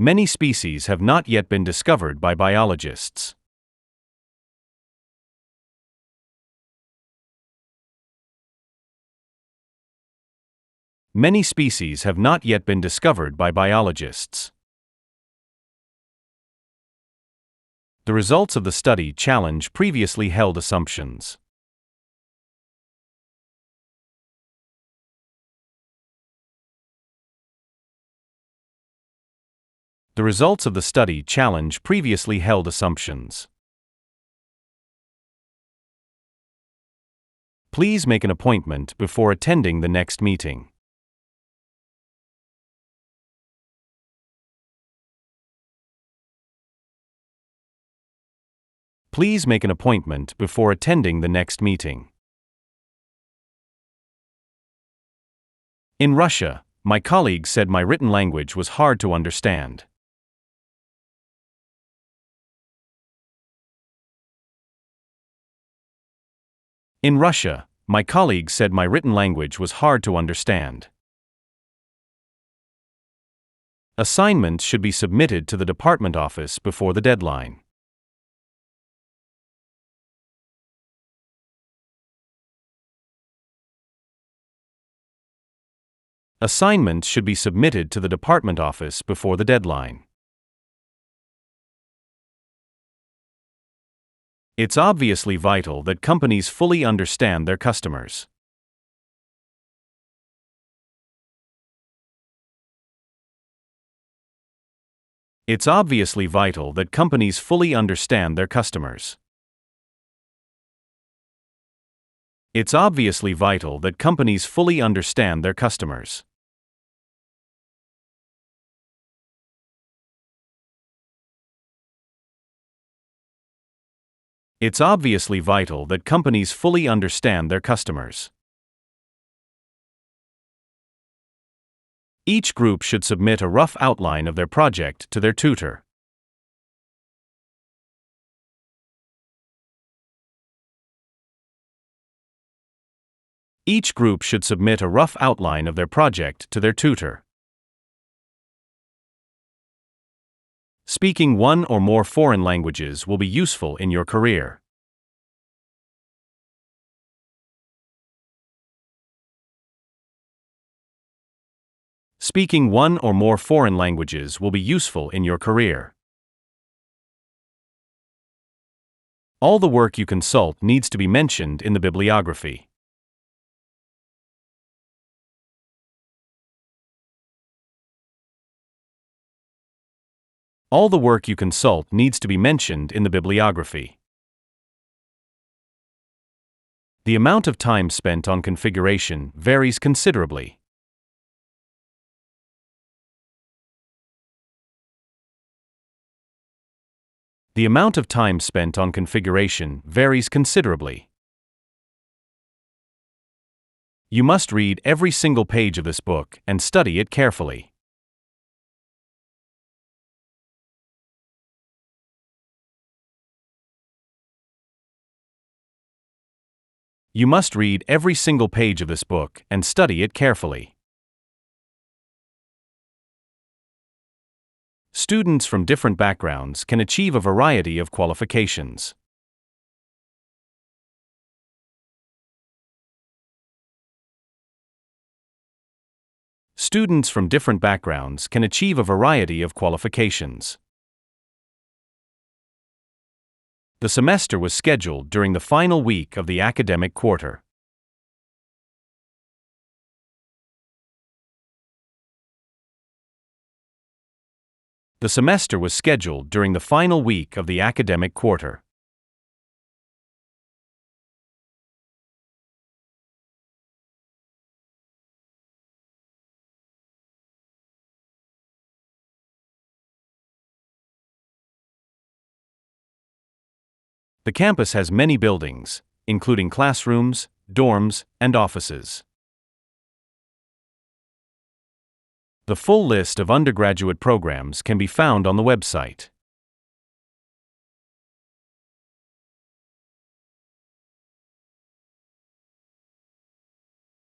Many species have not yet been discovered by biologists. Many species have not yet been discovered by biologists. The results of the study challenge previously held assumptions. The results of the study challenge previously held assumptions. Please make an appointment before attending the next meeting. Please make an appointment before attending the next meeting. In Russia, my colleague said my written language was hard to understand. In Russia, my colleague said my written language was hard to understand. Assignments should be submitted to the department office before the deadline. Assignments should be submitted to the department office before the deadline. It's obviously vital that companies fully understand their customers. It's obviously vital that companies fully understand their customers. It's obviously vital that companies fully understand their customers. It's obviously vital that companies fully understand their customers. Each group should submit a rough outline of their project to their tutor. Each group should submit a rough outline of their project to their tutor. Speaking one or more foreign languages will be useful in your career. Speaking one or more foreign languages will be useful in your career. All the work you consult needs to be mentioned in the bibliography. All the work you consult needs to be mentioned in the bibliography. The amount of time spent on configuration varies considerably. The amount of time spent on configuration varies considerably. You must read every single page of this book and study it carefully. You must read every single page of this book and study it carefully. Students from different backgrounds can achieve a variety of qualifications. Students from different backgrounds can achieve a variety of qualifications. The semester was scheduled during the final week of the academic quarter. The semester was scheduled during the final week of the academic quarter. The campus has many buildings, including classrooms, dorms, and offices. The full list of undergraduate programs can be found on the website.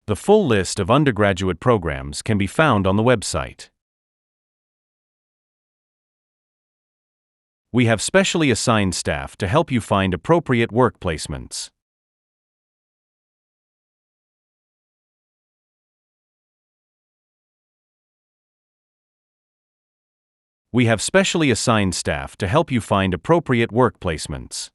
The full list of undergraduate programs can be found on the website. We have specially assigned staff to help you find appropriate work placements. We have specially assigned staff to help you find appropriate work placements.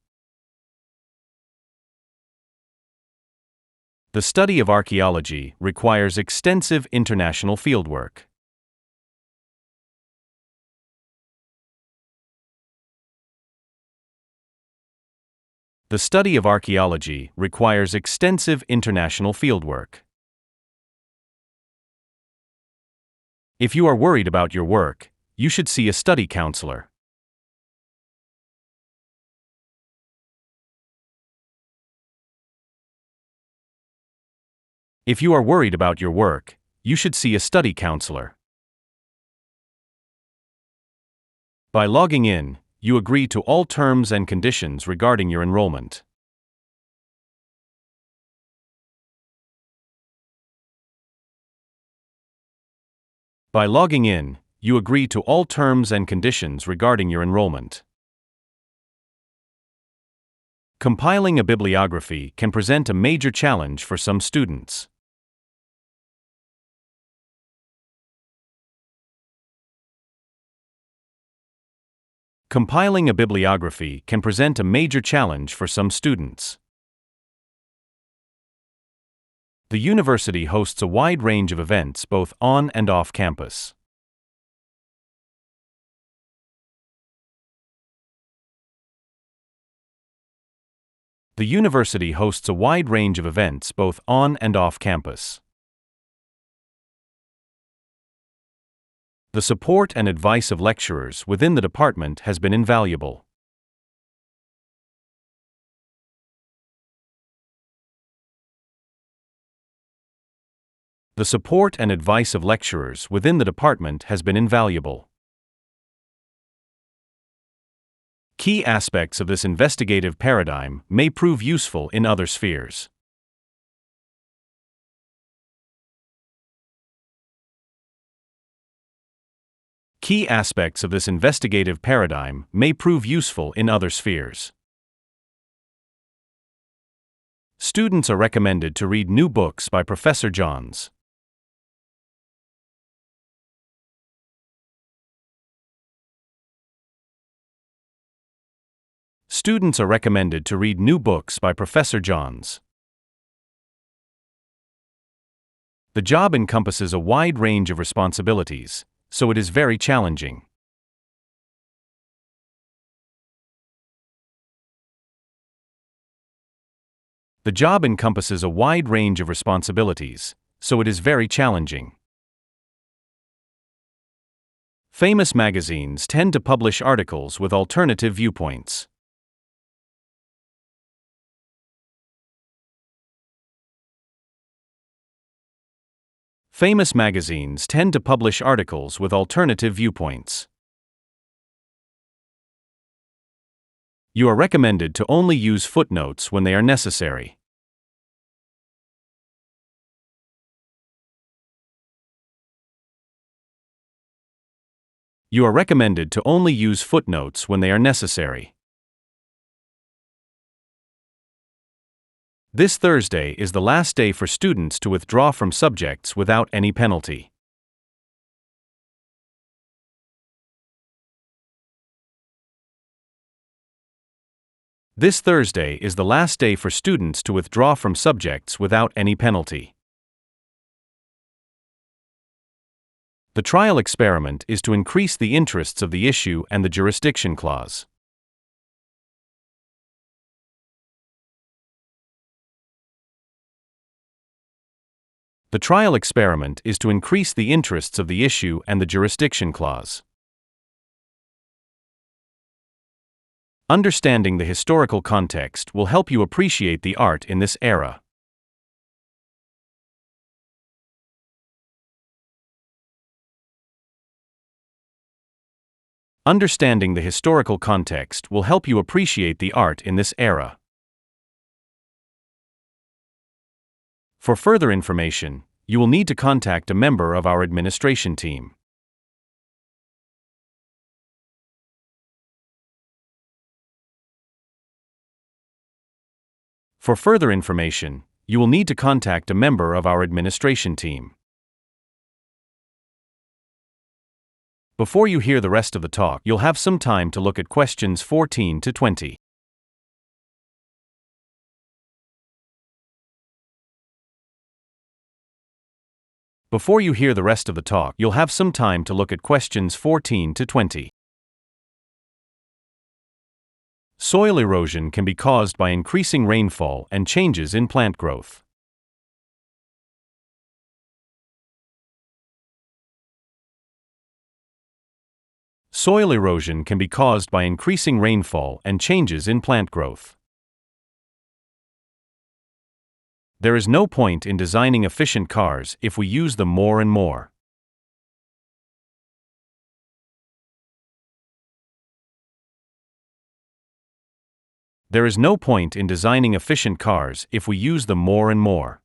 The study of archaeology requires extensive international fieldwork. The study of archaeology requires extensive international fieldwork. If you are worried about your work, you should see a study counselor. If you are worried about your work, you should see a study counselor. By logging in, you agree to all terms and conditions regarding your enrollment. By logging in, you agree to all terms and conditions regarding your enrollment. Compiling a bibliography can present a major challenge for some students. Compiling a bibliography can present a major challenge for some students. The university hosts a wide range of events both on and off campus. The university hosts a wide range of events both on and off campus. The support and advice of lecturers within the department has been invaluable. The support and advice of lecturers within the department has been invaluable. Key aspects of this investigative paradigm may prove useful in other spheres. Key aspects of this investigative paradigm may prove useful in other spheres. Students are recommended to read new books by Professor Johns. Students are recommended to read new books by Professor Johns. The job encompasses a wide range of responsibilities, so it is very challenging. The job encompasses a wide range of responsibilities, so it is very challenging. Famous magazines tend to publish articles with alternative viewpoints. Famous magazines tend to publish articles with alternative viewpoints. You are recommended to only use footnotes when they are necessary. You are recommended to only use footnotes when they are necessary. This Thursday is the last day for students to withdraw from subjects without any penalty. This Thursday is the last day for students to withdraw from subjects without any penalty. The trial experiment is to increase the interests of the issue and the jurisdiction clause. The trial experiment is to increase the interests of the issue and the jurisdiction clause. Understanding the historical context will help you appreciate the art in this era. Understanding the historical context will help you appreciate the art in this era. For further information, you will need to contact a member of our administration team. For further information, you will need to contact a member of our administration team. Before you hear the rest of the talk, you'll have some time to look at questions 14 to 20. Before you hear the rest of the talk, you'll have some time to look at questions 14 to 20. Soil erosion can be caused by increasing rainfall and changes in plant growth. Soil erosion can be caused by increasing rainfall and changes in plant growth. There is no point in designing efficient cars if we use them more and more. There is no point in designing efficient cars if we use them more and more.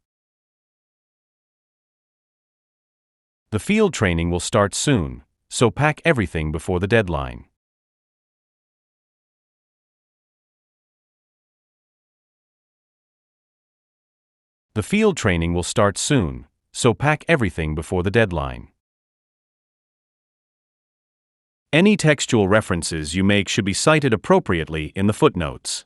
The field training will start soon, so pack everything before the deadline. The field training will start soon, so pack everything before the deadline. Any textual references you make should be cited appropriately in the footnotes.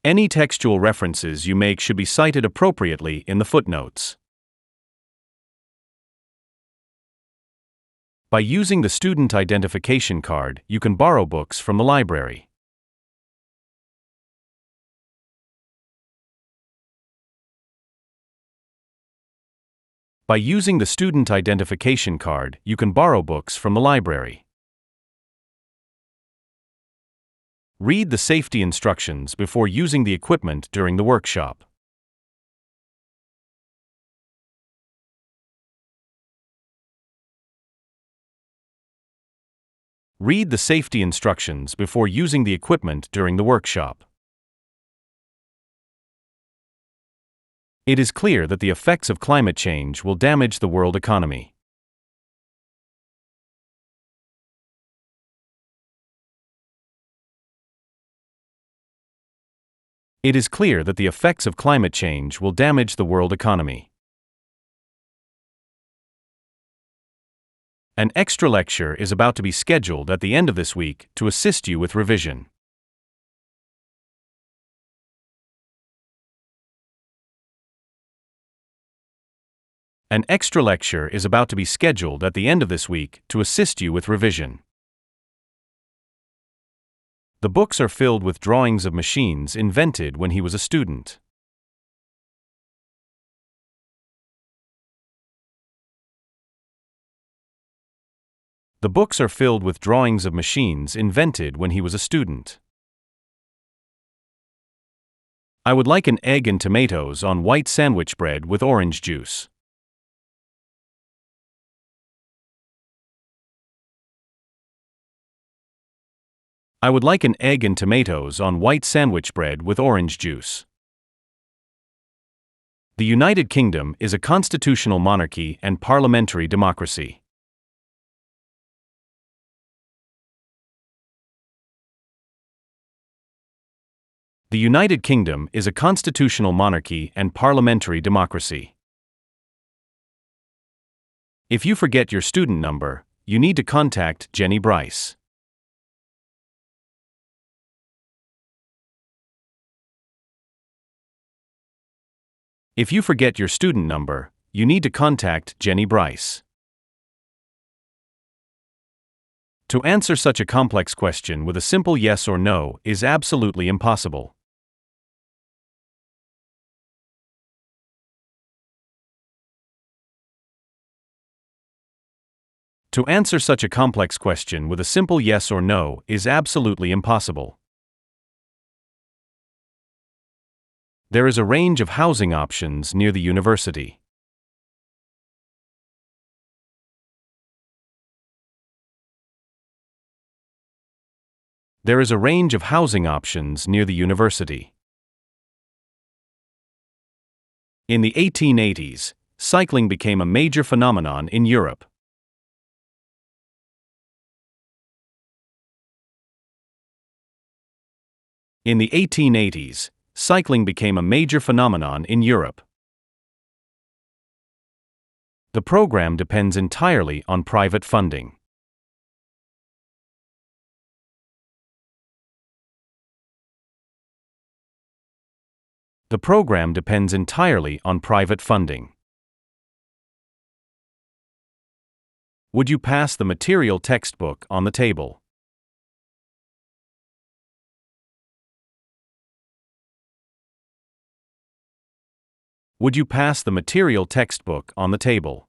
Any textual references you make should be cited appropriately in the footnotes. By using the student identification card, you can borrow books from the library. By using the student identification card, you can borrow books from the library. Read the safety instructions before using the equipment during the workshop. Read the safety instructions before using the equipment during the workshop. It is clear that the effects of climate change will damage the world economy. It is clear that the effects of climate change will damage the world economy. An extra lecture is about to be scheduled at the end of this week to assist you with revision. An extra lecture is about to be scheduled at the end of this week to assist you with revision. The books are filled with drawings of machines invented when he was a student. The books are filled with drawings of machines invented when he was a student. I would like an egg and tomatoes on white sandwich bread with orange juice. I would like an egg and tomatoes on white sandwich bread with orange juice. The United Kingdom is a constitutional monarchy and parliamentary democracy. The United Kingdom is a constitutional monarchy and parliamentary democracy. If you forget your student number, you need to contact Jenny Bryce. If you forget your student number, you need to contact Jenny Bryce. To answer such a complex question with a simple yes or no is absolutely impossible. To answer such a complex question with a simple yes or no is absolutely impossible. There is a range of housing options near the university. There is a range of housing options near the university. In the 1880s, cycling became a major phenomenon in Europe. In the 1880s, cycling became a major phenomenon in Europe. The program depends entirely on private funding. The program depends entirely on private funding. Would you pass the material textbook on the table? Would you pass the material textbook on the table?